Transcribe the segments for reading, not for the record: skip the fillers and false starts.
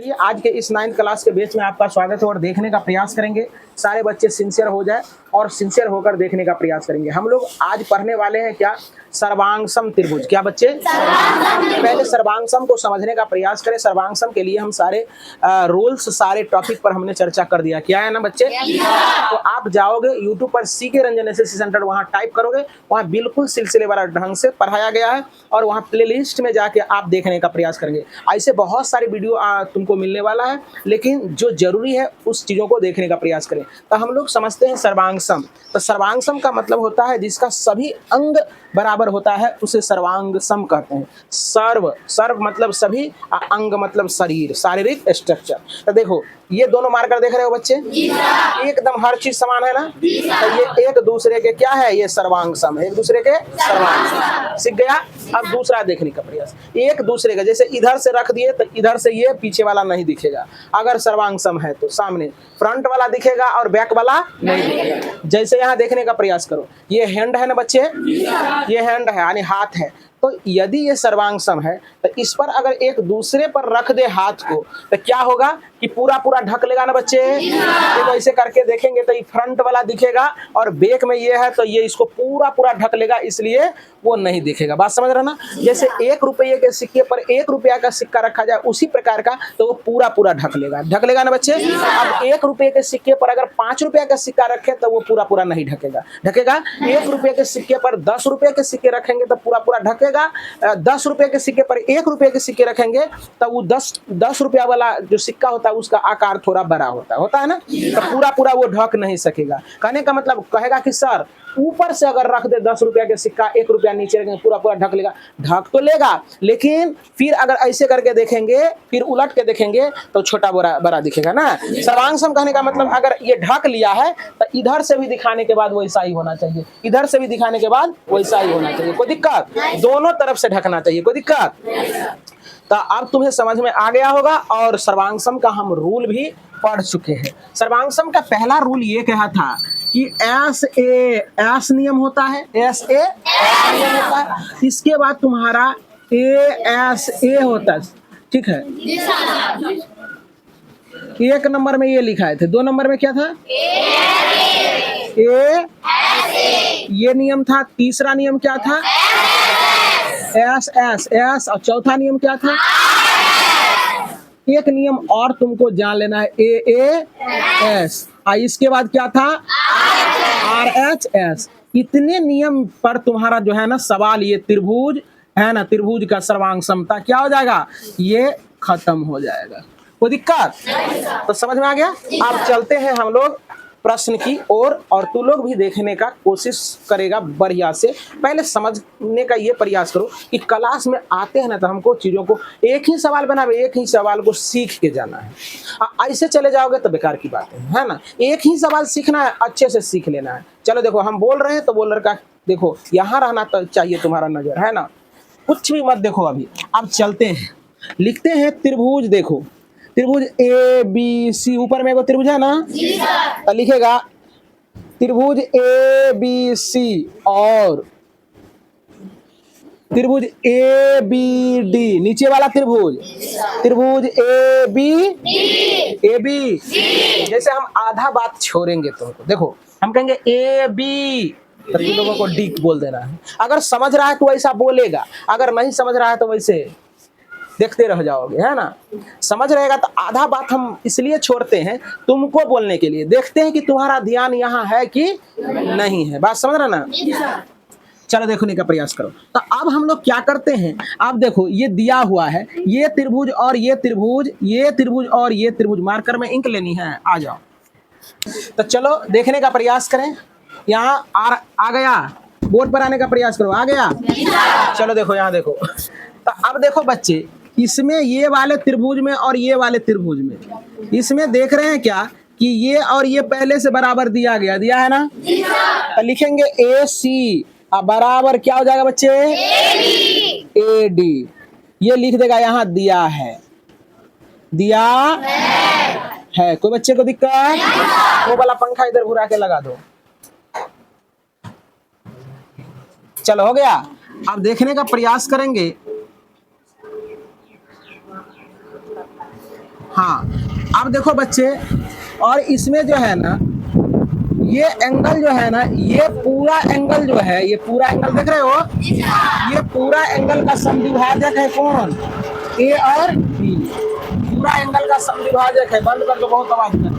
ये आज के इस 9th क्लास के बैच में आपका स्वागत है और देखने का प्रयास करेंगे। सारे बच्चे सिंसियर हो जाए और सिंसियर होकर देखने का प्रयास करेंगे। हम लोग आज पढ़ने वाले हैं क्या, सर्वांगसम त्रिभुज। क्या बच्चे? पहले सर्वांगसम को समझने का प्रयास करें। सर्वांगसम के लिए हम सारे रूल्स, सारे टॉपिक पर हमने चर्चा कर दिया। क्या है ना बच्चे? तो आप जाओगे यूट्यूब पर सीके रंजन एसएससी सेंटर, वहाँ टाइप करोगे, वहाँ बिल्कुल सिलसिलेवार ढंग से पढ़ाया गया है और वहाँ प्लेलिस्ट में जाके आप देखने का प्रयास करेंगे। ऐसे बहुत सारे वीडियो तुमको मिलने वाला है, लेकिन जो जरूरी है उस चीज़ों को देखने का प्रयास करें। तो हम लोग समझते हैं सर्वांगसम। तो सर्वांगसम का मतलब होता है जिसका सभी अंग बराबर होता है, उसे सर्वांगसम कहते हैं। सर्व मतलब सभी, अंग मतलब शरीर, शारीरिक स्ट्रक्चर। तो देखो ये दोनों मार्कर देख रहे हो बच्चे, एकदम हर चीज समान है ना। तो ये एक दूसरे के क्या है, ये सर्वांगसम है, एक दूसरे के सर्वांगसम। सीख गया। अब दूसरा देखने का प्रयास, एक दूसरे का जैसे इधर से रख दिए तो इधर से ये पीछे वाला नहीं दिखेगा। अगर सर्वांगसम है तो सामने फ्रंट वाला दिखेगा और बैक वाला नहीं दिखेगा। जैसे यहाँ देखने का प्रयास करो, ये हैंड है ना बच्चे, ये हैंड है यानी हाथ है। तो यदि ये सर्वांगसम है तो इस पर अगर एक दूसरे पर रख दे हाथ को तो क्या होगा कि पूरा पूरा ढक लेगा ना बच्चे। तो ऐसे करके देखेंगे तो ये फ्रंट वाला दिखेगा और बैक में ये है तो ये इसको पूरा पूरा ढक लेगा, इसलिए वो नहीं दिखेगा। बात समझ रहे ना? जैसे 1 रुपये के सिक्के पर 1 रुपया का सिक्का रखा जाए उसी प्रकार का, तो वो पूरा पूरा ढक लेगा ना बच्चे। अब 1 रुपये के सिक्के पर अगर 5 रुपया का सिक्का रखे तो वो पूरा पूरा नहीं ढकेगा। 1 रुपये के सिक्के पर 10 रुपये के सिक्के रखेंगे तो पूरा पूरा ढकेगा। 10 रुपये के सिक्के पर 1 रुपये के सिक्के रखेंगे तो वो 10 रुपया वाला जो सिक्का होता है उसका आकार थोड़ा बड़ा होता है ना, तो पूरा पूरा वो ढक नहीं सकेगा। कहने का मतलब कहेगा कि सर ऊपर से अगर रख दे 10 रुपया के सिक्का, 1 रुपया नीचे रखेंगे, पूरा पूरा ढक लेगा। ढक तो लेगा, लेकिन फिर अगर ऐसे करके देखेंगे, फिर उलट के देखेंगे तो छोटा बड़ा दिखेगा ना। सर्वांगसम कहने का मतलब अगर ये ढक लिया है तो इधर से भी दिखाने के बाद वैसा ही होना चाहिए, इधर से भी दिखाने के बाद वैसा ही होना चाहिए। कोई दिक्कत? दोनों तरफ से ढकना चाहिए, कोई दिक्कत? तो अब तुम्हें समझ में आ गया होगा। और सर्वांगसम का हम रूल भी पढ़ चुके हैं। सर्वांगसम का पहला रूल ये कहा था कि एस नियम होता है, एस नियम होता है। इसके बाद तुम्हारा ए होता है, ठीक है। 1 नंबर में ये लिखाए थे, 2 नंबर में क्या था, ए ये नियम था। तीसरा नियम क्या था, एस और चौथा नियम क्या था, एक नियम और तुमको जान लेना है, ए एस। इसके बाद क्या था, RHS। इतने नियम पर तुम्हारा जो है ना सवाल, ये त्रिभुज है ना, त्रिभुज का सर्वांगसमता क्या हो जाएगा, ये खत्म हो जाएगा। कोई दिक्कत? तो समझ में आ गया। अब चलते हैं हम लोग प्रश्न की ओर, और तू लोग भी देखने का कोशिश करेगा बढ़िया से। पहले समझने का ये प्रयास करो कि क्लास में आते हैं ना तो हमको चीज़ों को एक ही सवाल बनावे, एक ही सवाल को सीख के जाना है। ऐसे चले जाओगे तो बेकार की बात है ना। एक ही सवाल सीखना है, अच्छे से सीख लेना है। चलो देखो हम बोल रहे हैं तो बोलर का देखो यहाँ रहना तो चाहिए तुम्हारा नजर, है ना, कुछ भी मत देखो अभी। अब चलते हैं, लिखते हैं त्रिभुज। देखो त्रिभुज ABC, ऊपर में एगो त्रिभुज है ना, तो लिखेगा त्रिभुज ABC और त्रिभुज ABD, नीचे वाला त्रिभुज AB। जैसे हम आधा बात छोड़ेंगे तुमको, देखो हम कहेंगे AB तो तुम लोगों को डी बोल देना है। अगर समझ रहा है तो वैसा बोलेगा, अगर नहीं समझ रहा है तो वैसे देखते रह जाओगे, है ना। समझ रहेगा तो आधा बात हम इसलिए छोड़ते हैं तुमको बोलने के लिए, देखते हैं कि तुम्हारा ध्यान यहाँ है कि नहीं है। बात समझ रहे ना। चलो देखने का प्रयास करो। तो अब हम लोग क्या करते हैं, अब देखो ये दिया हुआ है, ये त्रिभुज और ये त्रिभुज, ये त्रिभुज और ये त्रिभुज। मार्कर में इंक लेनी है, आ जाओ। तो चलो देखने का प्रयास करें। यहाँ आ गया, बोर्ड पर आने का प्रयास करो। आ गया? चलो देखो यहाँ देखो। तो अब देखो बच्चे, इसमें ये वाले त्रिभुज में और ये वाले त्रिभुज में, इसमें देख रहे हैं क्या कि ये और ये पहले से बराबर दिया है ना। तो लिखेंगे AC बराबर क्या हो जाएगा बच्चे, AD। ये लिख देगा, यहाँ दिया है कोई बच्चे को दिक्कत? वो वाला पंखा इधर घुरा के लगा दो। चलो हो गया। अब देखने का प्रयास करेंगे। हाँ, अब देखो बच्चे, और इसमें जो है ना ये एंगल जो है ना, ये पूरा एंगल जो है, ये पूरा एंगल देख रहे हो, ये पूरा एंगल का समद्विभाजक है कौन? ए और बी। पूरा एंगल का समद्विभाजक है। बंद कर दो, बहुत आवाज कर।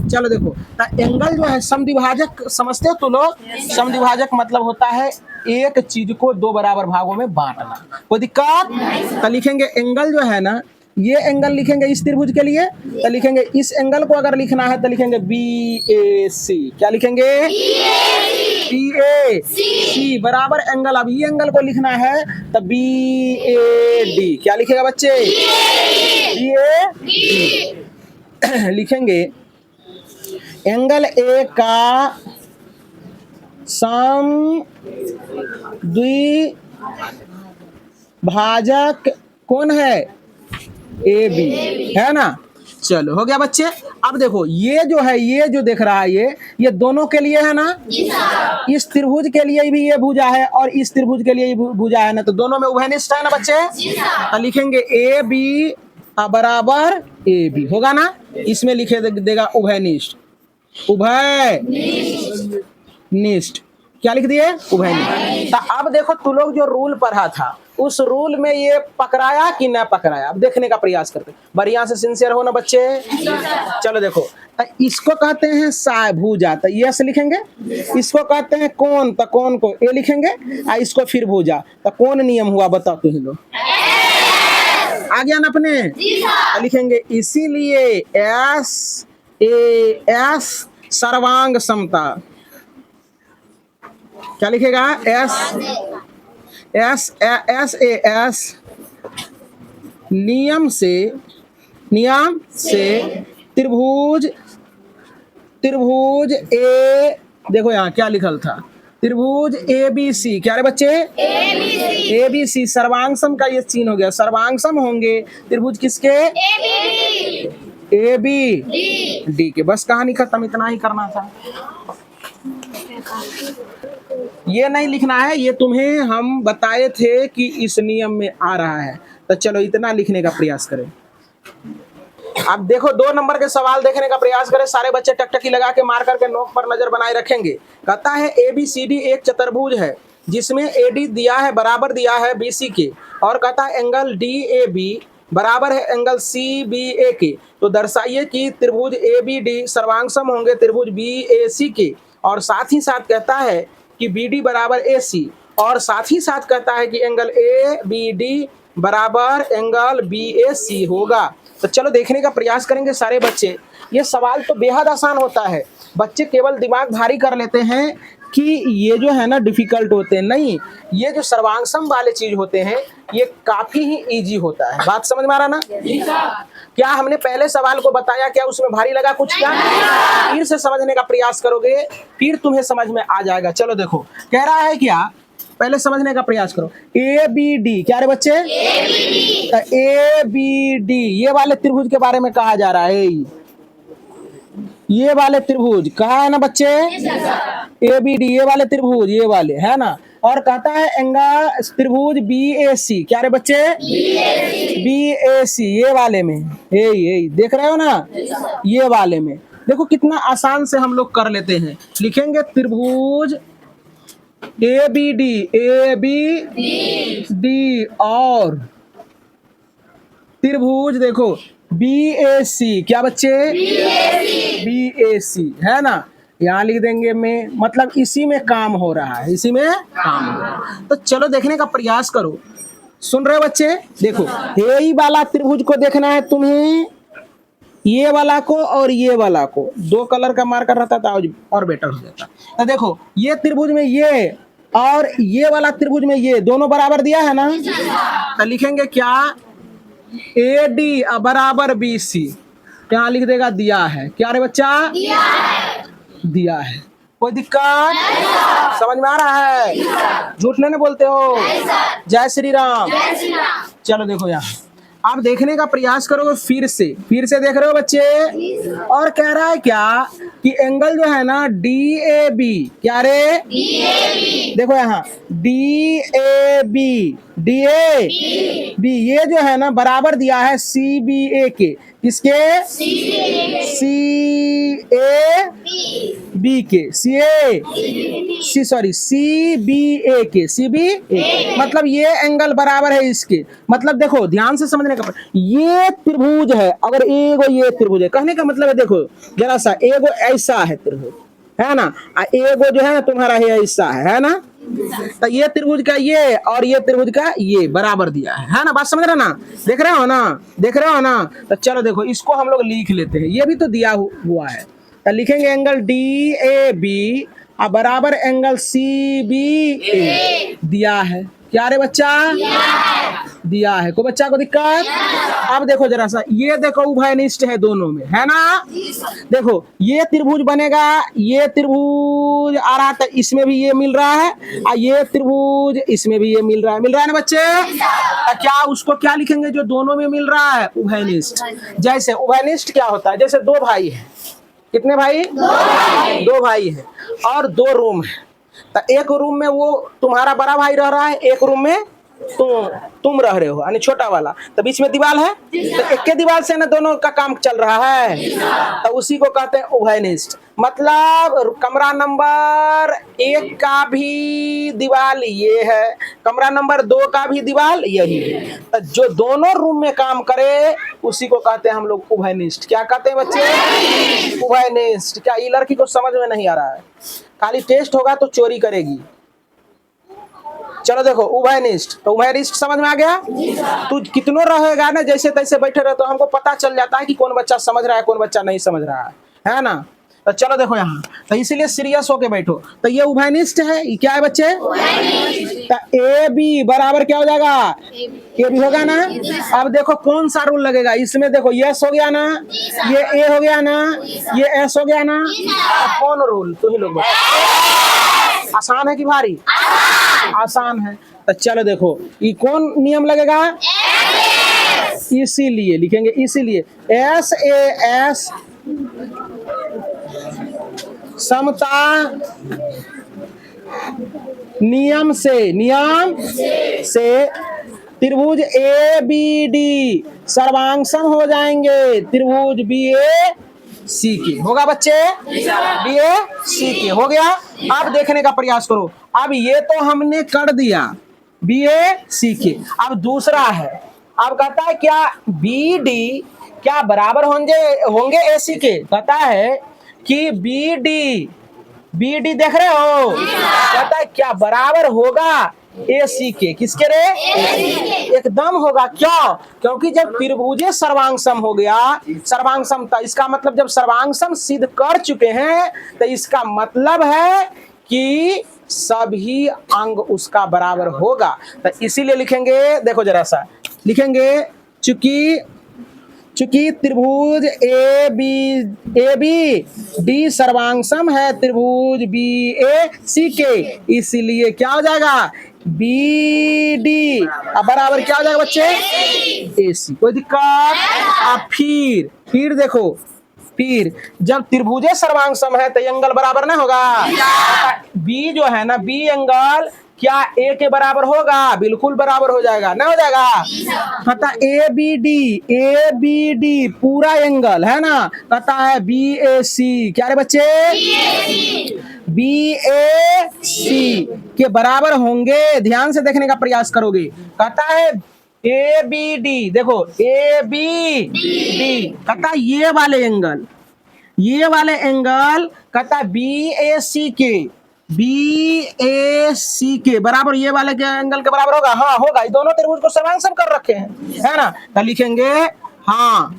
चलो देखो, तो एंगल जो है समद्विभाजक समझते हो तो लोग? समद्विभाजक मतलब होता है एक चीज को दो बराबर भागों में बांटना। कोई दिक्कत? तो लिखेंगे एंगल जो है ना, ये एंगल लिखेंगे इस त्रिभुज के लिए, तो लिखेंगे इस एंगल को अगर लिखना है तो लिखेंगे बी ए सी। क्या लिखेंगे? बी ए सी बराबर एंगल। अब ये एंगल को लिखना है तो बी ए डी। क्या लिखेगा बच्चे? बी ए डी लिखेंगे। एंगल ए का समद्विभाजक कौन है? ए बी, है ना। चलो हो गया बच्चे। अब देखो ये जो है, ये जो देख रहा है ये दोनों के लिए है ना। इस त्रिभुज के लिए भी ये भुजा है और इस त्रिभुज के लिए भी भुजा है ना, तो दोनों में उभयनिष्ठ है ना बच्चे। तो लिखेंगे ए बी बराबर ए बी, होगा ना। इसमें लिखे देगा उभयनिष्ठ। उभयनिष्ठ क्या लिख दिए? उभयनिष्ठ। तो अब देखो तू लोग जो रूल पढ़ा था उस रूल में ये पकड़ाया कि न पकड़ाया? अब देखने का प्रयास करते, बढ़िया से सिंसियर हो ना बच्चे। चलो देखो, तो इसको कहते हैं साभुजा, तो यस लिखेंगे। इसको कहते हैं कोण, तो कोण को ए लिखेंगे। और इसको फिर भुजा, तो कौन नियम हुआ बताओ तुम लोग? आ गया ना अपने? तो लिखेंगे इसीलिए एस ए एस सर्वांग समता। क्या लिखेगा? S S S A S नियम से त्रिभुज ए, देखो यहाँ क्या लिखल था, त्रिभुज ए बी सी। क्या रे बच्चे? ए बी सी सर्वांगसम का ये चिन्ह हो गया। सर्वांगसम होंगे त्रिभुज किसके? ए बी डी के। बस कहानी खत्म, इतना ही करना था। ये नहीं लिखना है, ये तुम्हें हम बताए थे कि इस नियम में आ रहा है। तो चलो इतना लिखने का प्रयास करें। अब देखो 2 नंबर के सवाल देखने का प्रयास करें। सारे बच्चे टकटकी लगा के मार करके नोक पर नजर बनाए रखेंगे। कहता है ए बी सी डी एक चतुर्भुज है जिसमें ए डी दिया है, बराबर दिया है बी सी के, और कहता है एंगल डी ए बी बराबर है एंगल सी बी ए के। तो दर्शाइए कि त्रिभुज ए बी डी सर्वांगसम होंगे त्रिभुज बी ए सी के। और साथ ही साथ कहता है कि बी डी बराबर ए सी, और साथ ही साथ कहता है कि एंगल ए बी डी बराबर एंगल बी ए सी होगा। तो चलो देखने का प्रयास करेंगे सारे बच्चे। ये सवाल तो बेहद आसान होता है, बच्चे केवल दिमाग भारी कर लेते हैं कि ये जो है ना डिफिकल्ट होते हैं। नहीं, ये जो सर्वांगसम वाले चीज होते हैं ये काफी ही इजी होता है। बात समझ में आ रहा ना? क्या हमने पहले सवाल को बताया? क्या उसमें भारी लगा कुछ? क्या फिर से समझने का प्रयास करोगे फिर तुम्हें समझ में आ जाएगा। चलो देखो, कह रहा है क्या, पहले समझने का प्रयास करो। ए बी डी, क्या रे बच्चे? ए बी डी ये वाले त्रिभुज के बारे में कहा जा रहा है। ये वाले त्रिभुज कहा है ना बच्चे? ए बी डी ये वाले त्रिभुज, ये वाले है ना। और कहता है एंगल त्रिभुज बी ए सी। क्या रे बच्चे? बी ए सी ये वाले में, यही देख रहे हो ना, ये वाले में। देखो कितना आसान से हम लोग कर लेते हैं। लिखेंगे त्रिभुज ए बी डी और त्रिभुज देखो बी ए सी। क्या बच्चे? बी ए सी है ना। यहाँ लिख देंगे में, मतलब इसी में काम हो रहा है, इसी में काम हो रहा है। तो चलो देखने का प्रयास करो। सुन रहे बच्चे? देखो यही वाला त्रिभुज को देखना है तुम्हें, ये वाला को और ये वाला को। 2 कलर का मार्कर रहता था और बेटर हो जाता। तो देखो ये त्रिभुज में ये और ये वाला त्रिभुज में ये दोनों बराबर दिया है ना। तो लिखेंगे क्या? ए डी बराबर बी सी। यहाँ लिख देगा दिया है। क्या रे बच्चा? दिया है। कोई दिक्कत? समझ में आ रहा है? झूठ नहीं बोलते हो? जय श्री राम। चलो देखो यहाँ, आप देखने का प्रयास करोगे फिर से देख रहे हो बच्चे। और कह रहा है क्या कि एंगल जो है ना डी ए बी, क्या रे? देखो यहाँ D A B D A B, ये जो है ना बराबर दिया है सी बी ए के, किसके? सी ए बी के, सी बी ए के, सी बी ए, मतलब ये एंगल बराबर है इसके। मतलब देखो ध्यान से समझने का, ये त्रिभुज है, अगर एगो ये त्रिभुज है, कहने का मतलब है देखो जरा सा, एगो ऐसा है त्रिभुज, है ना, एगो जो है ना तुम्हारा ये ऐसा है ना, तो ये त्रिभुज का ये और ये त्रिभुज का ये बराबर दिया है ना, बात समझ रहे ना, देख रहे हो ना, देख रहे हो ना। तो चलो देखो इसको हम लोग लिख लेते हैं, ये भी तो दिया हुआ है, तो लिखेंगे एंगल डी ए बी बराबर एंगल सी बी ए, दिया है क्या रे बच्चा? दिया है। कोई बच्चा को दिक्कत? अब देखो जरा सा, ये देखो उभयनिष्ठ है दोनों में, है ना, देखो ये त्रिभुज बनेगा, ये त्रिभुज आ रहा था, इसमें भी ये मिल रहा है, और ये त्रिभुज इसमें भी ये मिल रहा है ना बच्चे? क्या उसको क्या लिखेंगे जो दोनों में मिल रहा है? उभयनिष्ठ। जैसे उभयनिष्ठ क्या होता है, जैसे दो भाई है, कितने भाई? दो भाई है और दो रूम है, तो एक रूम में वो तुम्हारा बड़ा भाई रह रहा है, एक रूम में तुम रह रहे हो, यानी छोटा वाला, तो बीच में दीवार है, तो एक के दीवार से ना दोनों का काम चल रहा है, तो उसी को कहते हैं उभयनिष्ठ। मतलब कमरा नंबर 1 का भी दीवार ये है, कमरा नंबर 2 का भी दीवार यही है, तो जो दोनों रूम में काम करे उसी को कहते हैं हम लोग उभयनिष्ठ। क्या कहते हैं बच्चे? उभयनिष्ठ। क्या ये लड़की को समझ में नहीं आ रहा है? खाली टेस्ट होगा तो चोरी करेगी। चलो देखो उभयनिष्ठ, तो उभयनिष्ठ समझ में आ गया? तू कितनों रहेगा ना जैसे तैसे बैठे रहे तो हमको पता चल जाता है कि कौन बच्चा समझ रहा है कौन बच्चा नहीं समझ रहा है ना। तो चलो देखो यहाँ, तो इसीलिए सीरियस होके बैठो। तो ये उभयनिष्ठ है, ये क्या है बच्चे? तो ए बी बराबर क्या हो जाएगा? ए बी होगा ना। अब देखो कौन सा रूल लगेगा इसमें, देखो यस हो गया ना, ये ए हो गया ना, ये एस हो गया ना, अब कौन रूल? तुम ही लोग। आसान है कि भारी? आसान है। तो चलो देखो ये कौन नियम लगेगा? इसीलिए लिखेंगे, इसीलिए एस ए एस समता नियम से त्रिभुज ए बी डी सर्वांगसम हो जाएंगे त्रिभुज बी ए सी के। होगा बच्चे? बी ए सी के हो गया। अब देखने का प्रयास करो, अब ये तो हमने कर दिया बी ए सी के। अब दूसरा है, अब कहता है क्या बी डी क्या बराबर होंगे ए सी के? कहता है कि बी डी देख रहे हो, कहता है क्या बराबर होगा ए सी के? किसके रे? एकदम होगा। क्यों? क्योंकि जब त्रिभुजे सर्वांगसम हो गया, सर्वांगसमता इसका मतलब जब सर्वांगसम सिद्ध कर चुके हैं तो इसका मतलब है कि सभी अंग उसका बराबर होगा। तो इसीलिए लिखेंगे, देखो जरा सा लिखेंगे, चूंकि त्रिभुज ए बी डी सर्वांगसम है त्रिभुज बी ए सी के, इसीलिए क्या हो जाएगा? बी डी अब बराबर क्या हो जाएगा बच्चे? ए सी। कोई दिक्कत? अब फिर देखो, फिर जब त्रिभुजे सर्वांगसम है तो एंगल बराबर ना होगा। बी जो है ना, बी एंगल क्या ए के बराबर होगा? बिल्कुल बराबर हो जाएगा, ना हो जाएगा? कहता ए बी डी पूरा एंगल है ना, कहता है बी ए सी। क्या रे बच्चे? बी ए सी के बराबर होंगे। ध्यान से देखने का प्रयास करोगे, कहता है ए बी डी, देखो ए बी डी कहता ये वाले एंगल कहता बी ए सी के बराबर ये वाले के एंगल के बराबर होगा। हाँ होगा, ये दोनों त्रिभुज को सर्वांगसम कर रखे हैं, है ना। तो लिखेंगे हाँ,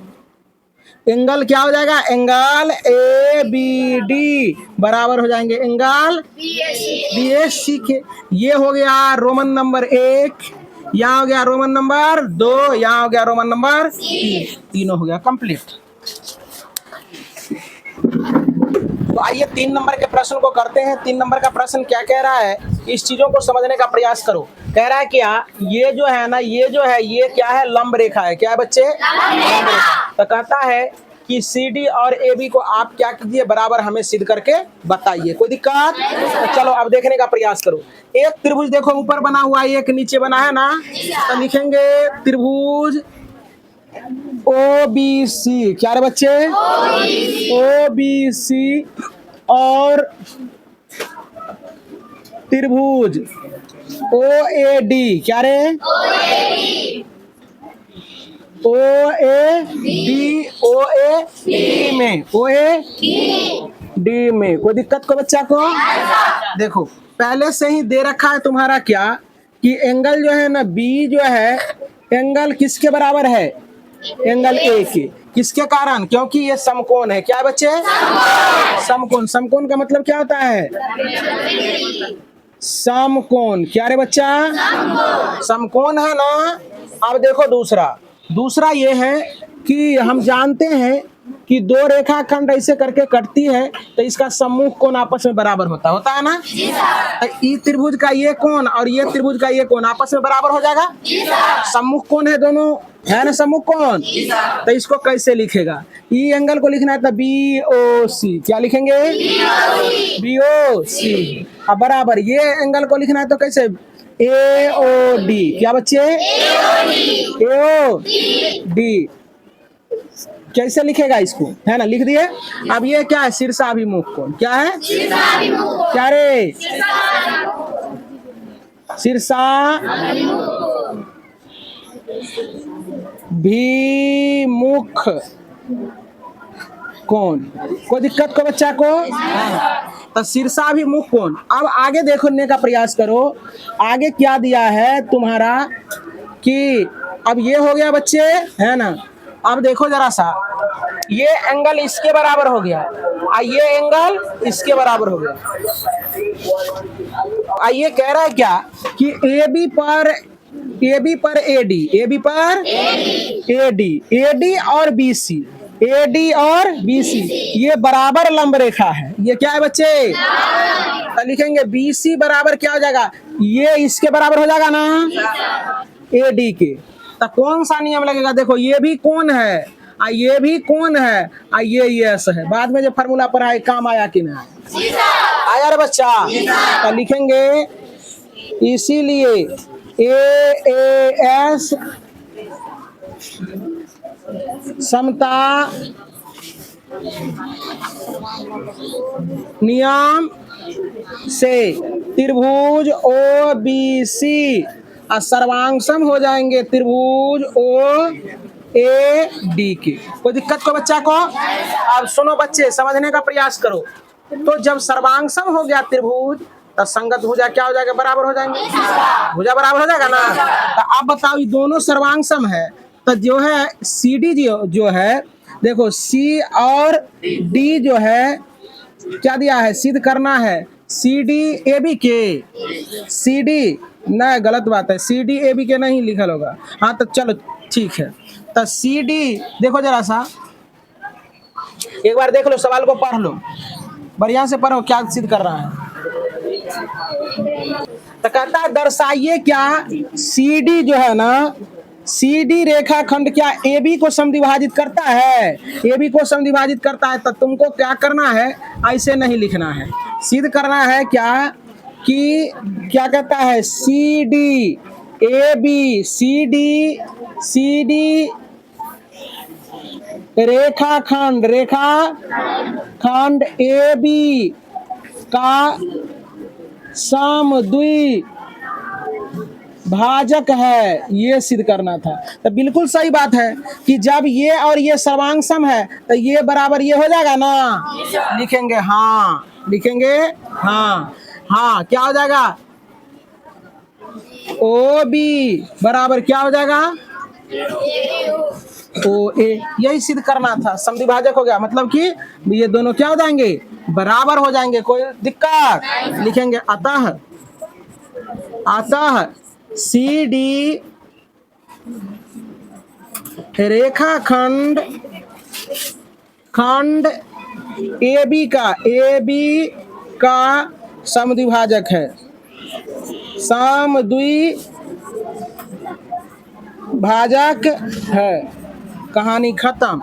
एंगल क्या हो जाएगा? एंगल ए बी डी बराबर हो जाएंगे एंगल बी ए सी के। ये हो गया रोमन नंबर 1, यहाँ हो गया रोमन नंबर 2, यहाँ हो गया रोमन नंबर 3, तीनों हो गया कंप्लीट। तो आइए 3 नंबर के प्रश्न को करते हैं। 3 नंबर का प्रश्न क्या कह रहा है, इस चीजों को समझने का प्रयास करो। कह रहा है क्या, ये जो है ना, ये क्या है? लंब रेखा है। क्या है बच्चे? लंब रेखा। तो कहता है कि CD और AB को आप क्या कीजिए, बराबर हमें सिद्ध करके बताइए। कोई दिक्कत? तो चलो अब देखने का प्रयास करो। एक त्रिभुज देखो ऊपर बना हुआ है, एक नीचे बना है ना, तो लिखेंगे त्रिभुज OBC। क्या रे बच्चे? OBC और त्रिभुज OAD। क्या रे? OAD में, OAD में कोई दिक्कत को बच्चा को? देखो पहले से ही दे रखा है तुम्हारा क्या, कि एंगल जो है ना B जो है, एंगल किसके बराबर है? एंगल A के। किसके कारण? क्योंकि ये समकोण है। क्या है बच्चे? समकोण। समकोण का मतलब क्या होता है? समकोण। क्या रे बच्चा? समकोण है ना। अब देखो दूसरा ये है कि हम जानते हैं कि दो रेखाखंड ऐसे करके कटती है तो इसका सम्मुख कोण आपस में बराबर होता है ना। तो ई त्रिभुज का ये कोण और ये त्रिभुज का ये कोण आपस में बराबर हो जाएगा। सम्मुख कोण है दोनों, है ना सम्मुख कोण। तो इसको कैसे लिखेगा? ई एंगल को लिखना है तो BOC। क्या लिखेंगे? BOC। अब बराबर ये एंगल को लिखना है तो कैसे? AOD। क्या बच्चे? AOD। कैसे लिखेगा इसको, है ना, लिख दिए। अब ये क्या है? शीर्षाभिमुख कोण। क्या है? क्या रे? शीर्षाभिमुख कोण। कोई दिक्कत को बच्चा को? तो शीर्षाभिमुख कोण। अब आगे देखने का प्रयास करो, आगे क्या दिया है तुम्हारा, कि अब ये हो गया बच्चे, है ना। अब देखो जरा सा, ये एंगल इसके बराबर हो गया, ये एंगल इसके बराबर हो गया। ये कह रहा है क्या कि AB पर AD और BC, ये बराबर लंब रेखा है। ये क्या है बच्चे? तो लिखेंगे BC बराबर क्या हो जाएगा? ये इसके बराबर हो जाएगा ना, AD के। तो कौन सा नियम लगेगा? देखो ये भी कोण है, ये भी कोण है, ये यस है। बाद में जो फार्मूला पर आए काम आया कि नहीं आया रे बच्चा? तो लिखेंगे इसीलिए AAS समता नियम से त्रिभुज OBC सर्वांगसम हो जाएंगे त्रिभुज OAD के। कोई दिक्कत को बच्चा को? अब सुनो बच्चे, समझने का प्रयास करो। तो जब सर्वांगसम हो गया त्रिभुज, तो संगत भुजा क्या हो जाएगा? बराबर हो जाएंगे। भुजा बराबर हो जाएगा ना। तो अब बताओ, ये दोनों सर्वांगसम है, तो जो है CD जो है, देखो C और D जो है, क्या दिया है? सिद्ध करना है CD AB के। CD नहीं, गलत बात है, CD AB के नहीं लिखल होगा। हाँ तो चलो ठीक है। तो CD देखो जरा सा, एक बार देख लो, सवाल को पढ़ लो, बढ़िया से पढ़ो क्या सिद्ध कर रहा है। तो कहता है दर्शाइए क्या CD जो है ना, CD रेखाखंड क्या AB को समद्विभाजित करता है? AB को समद्विभाजित करता है। तो तुमको क्या करना है? ऐसे नहीं लिखना है, सिद्ध करना है क्या कि क्या कहता है CD AB CD रेखाखंड AB का समद्विभाजक है, ये सिद्ध करना था। तो बिल्कुल सही बात है कि जब ये और ये सर्वांगसम है तो ये बराबर ये हो जाएगा ना। लिखेंगे हाँ, लिखेंगे हाँ। हाँ क्या हो जाएगा? OB बराबर क्या हो जाएगा? OA। यही सिद्ध करना था, समद्विभाजक हो गया, मतलब कि ये दोनों क्या हो जाएंगे? बराबर हो जाएंगे। कोई दिक्कत? लिखेंगे अतः CD रेखाखंड AB का समद्विभाजक है, समद्विभाजक है। कहानी खत्म।